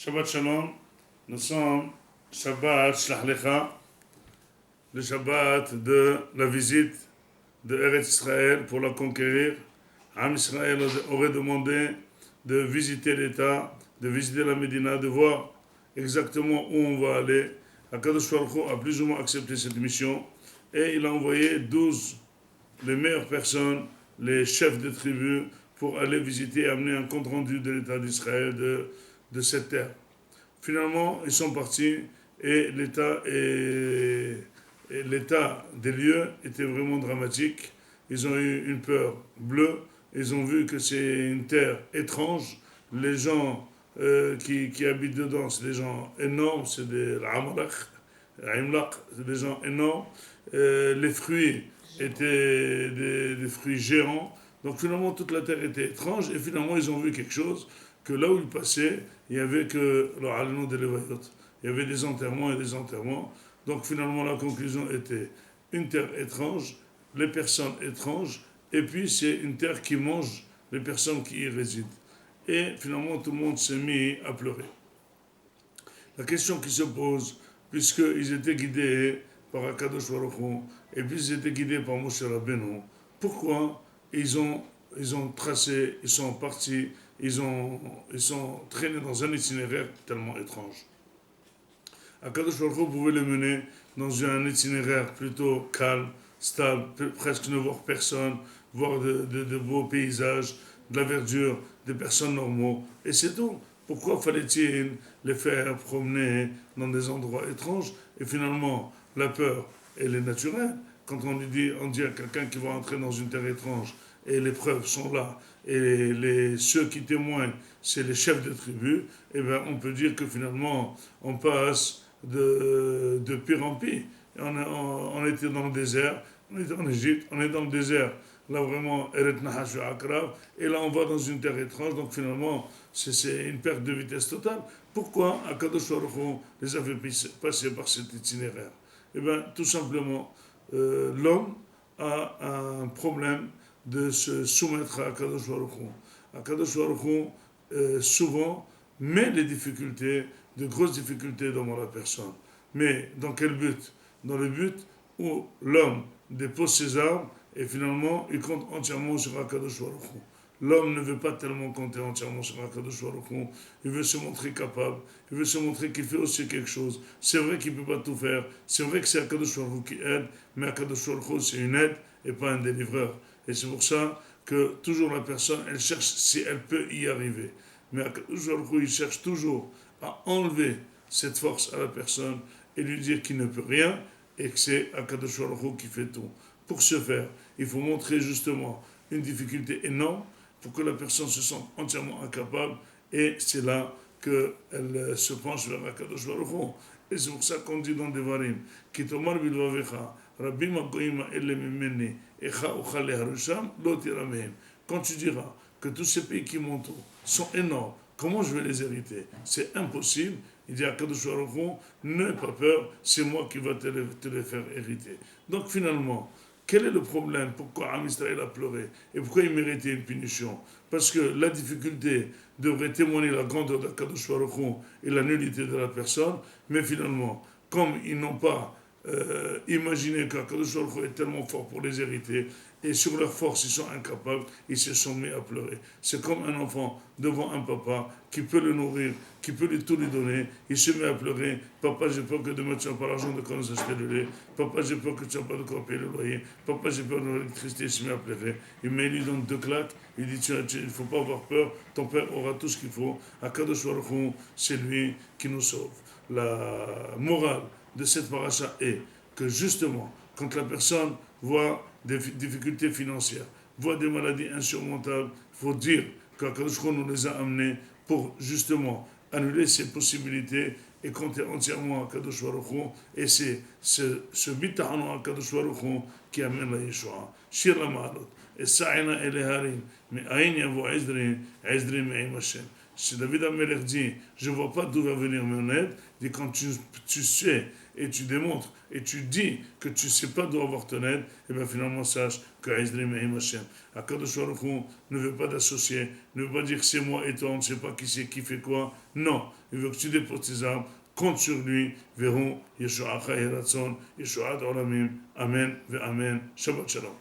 Shabbat Shalom, nous sommes Shabbat Shlach Lecha, le Shabbat de la visite de Eretz Israël pour la conquérir. Am Israël aurait demandé de visiter l'État, de visiter la Médina, de voir exactement où on va aller. Akadosh Baruch Hu a plus ou moins accepté cette mission et il a envoyé 12 les meilleures personnes, les chefs de tribus, pour aller visiter et amener un compte rendu de l'État d'Israël de cette terre. Finalement, ils sont partis et l'état des lieux était vraiment dramatique. Ils ont eu une peur bleue. Ils ont vu que c'est une terre étrange. Les gens qui habitent dedans, c'est des gens énormes, c'est des Aimlaq, c'est des gens énormes. Les fruits étaient des fruits géants. Donc finalement, toute la terre était étrange et finalement, ils ont vu quelque chose, que là où ils passaient, il n'y avait que le Halano de Levayot. Il y avait des enterrements et des enterrements. Donc finalement, la conclusion était une terre étrange, les personnes étranges, et puis c'est une terre qui mange les personnes qui y résident. Et finalement, tout le monde s'est mis à pleurer. La question qui se pose, puisqu'ils étaient guidés par Akadosh Baruch Hu, et puis ils étaient guidés par Moshe Rabbeinu, pourquoi ils ont tracé, ils sont partis, ils sont traînés dans un itinéraire tellement étrange. Akadosh Baruch Hu pouvait les mener dans un itinéraire plutôt calme, stable, presque ne voir personne, voir de beaux paysages, de la verdure, des personnes normaux, et c'est tout. Pourquoi fallait-il les faire promener dans des endroits étranges? Et finalement, la peur, elle est naturelle. Quand on dit à quelqu'un qui va entrer dans une terre étrange, et les preuves sont là, et ceux qui témoignent, c'est les chefs de tribu, eh bien on peut dire que finalement, on passe de pire en pire. On était dans le désert, on était en Égypte, on est dans le désert, là vraiment, Eret Nahash Akrav, et là on va dans une terre étrange, donc finalement, c'est une perte de vitesse totale. Pourquoi Akadosh Baruch Hu les avait passés par cet itinéraire? Eh bien, tout simplement, l'homme a un problème de se soumettre à Akadosh Baruch Hu. Akadosh Baruch Hu, souvent, met les difficultés, de grosses difficultés devant la personne. Mais dans quel but? Dans le but où l'homme dépose ses armes et finalement, il compte entièrement sur Akadosh Baruch Hu. L'homme ne veut pas tellement compter entièrement sur Akadosh Baruch Hu. Il veut se montrer capable. Il veut se montrer qu'il fait aussi quelque chose. C'est vrai qu'il ne peut pas tout faire. C'est vrai que c'est Akadosh Baruch Hu qui aide. Mais Akadosh Baruch Hu, c'est une aide et pas un délivreur. Et c'est pour ça que toujours la personne, elle cherche si elle peut y arriver. Mais Akadosh Baruch Hu, il cherche toujours à enlever cette force à la personne et lui dire qu'il ne peut rien et que c'est Akadosh Baruch Hu qui fait tout. Pour ce faire, il faut montrer justement une difficulté énorme pour que la personne se sente entièrement incapable, et c'est là qu'elle se penche vers Akadosh Baruch Hu. Et c'est pour ça qu'on dit dans Devarim, Kitomar bilvavecha, Rabbi Magoima elle mimeni, Echa uchale harusham, lo tiramehem. Quand tu diras que tous ces pays qui m'entourent sont énormes, comment je vais les hériter? C'est impossible. Il dit à Akadosh Baruch Hu, n'aie pas peur, c'est moi qui vais te les faire hériter. Donc finalement, quel est le problème? Pourquoi Am Israël a pleuré? Et pourquoi il méritait une punition? Parce que la difficulté devrait témoigner la grandeur d'Akadosh Baruch Hu et la nullité de la personne, mais finalement, comme ils n'ont pas imaginé qu'Akadosh Baruch Hu est tellement fort pour les hériter, et sur leur force ils sont incapables, ils se sont mis à pleurer. C'est comme un enfant devant un papa qui peut le nourrir, qui peut tout lui donner, il se met à pleurer. Papa, j'ai peur que demain tu n'as pas l'argent de quand nous acheter le lait. Papa, j'ai peur que tu n'as pas de quoi payer le loyer. Papa, j'ai peur de l'électricité, il se met à pleurer. Il lui donne 2 claques, il dit il ne faut pas avoir peur, ton père aura tout ce qu'il faut. Akadosh Baruch Hu, c'est lui qui nous sauve. La morale de cette paracha est que justement, quand la personne voit des difficultés financières, voit des maladies insurmontables, il faut dire qu'Akadosh Baruch Hu nous les a amenés pour justement annuler ces possibilités et compter entièrement à Kadosh Baruch Hu. Et c'est ce bitahano à Kadosh Baruch Hu qui amène la Yeshua. Shir la ma'alot. Et sa'ina eleharim. Mais aïn yavo ezri me'im Hashem. Si David Ameller dit, je ne vois pas d'où va venir mon aide, dit quand tu sais et tu démontres et tu dis que tu ne sais pas d'où avoir ton aide, et bien finalement sache que Aizri Mehim Hashem. Akadosh Baruch Hu ne veut pas d'associer, ne veut pas dire que c'est moi et toi, on ne sait pas qui c'est, qui fait quoi. Non, il veut que tu déposes tes armes, compte sur lui, verront Yeshuacha Yeratson, Yeshuat Olamim, Amen, ve Amen, Shabbat Shalom.